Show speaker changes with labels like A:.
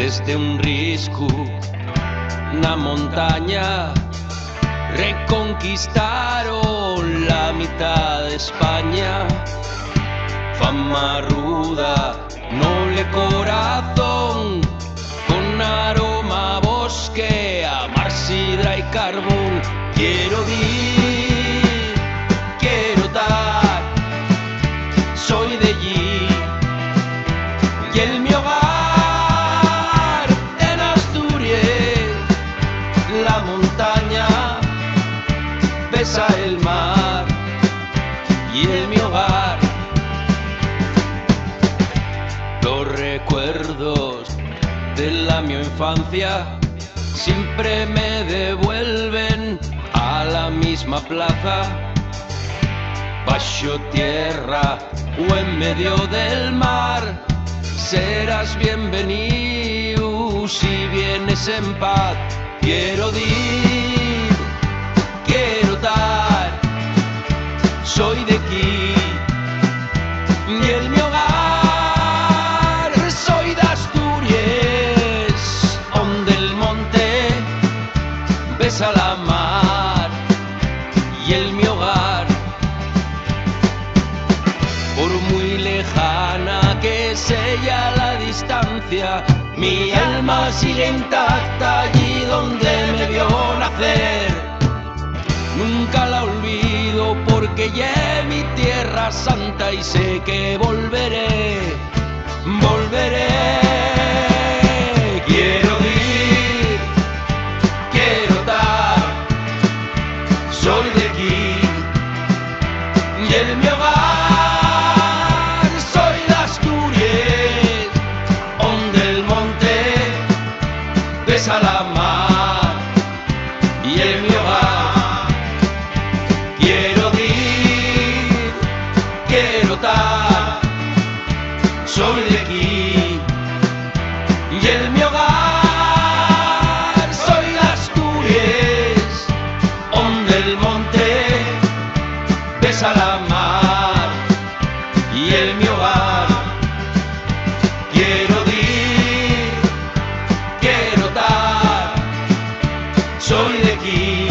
A: desde un risco, na montaña, reconquistaron la mitad de España. Fama ruda, noble corazón, con aroma a bosque, a mar, sidra y carbón. Quiero ir, quiero dar, soy de allí, y el mi hogar en Asturias, la montaña besa el mar, y el mi hogar. Los recuerdos de la mi infancia siempre me devuelven a la misma plaza, bajo tierra o en medio del mar. Serás bienvenido si vienes en paz. Quiero dir, quiero dar, soy de aquí, y el mi hogar soy de Asturias, donde el monte besa la mar, y el mi hogar. Por muy lejana que sea la distancia, mi alma sigue intacta allí donde me vio nacer. Nunca la olvido porque ya es mi tierra santa y sé que volveré, volveré. Quiero ir, quiero dar, soy de aquí, y el mi hogar soy de Asturias, donde el monte besa la mar, y el mi hogar. Quiero ir, quiero dar, soy de aquí, y el mi hogar soy de Asturias, donde el monte besa la mar, y el mi hogar. Quiero ir, quiero dar, soy de aquí,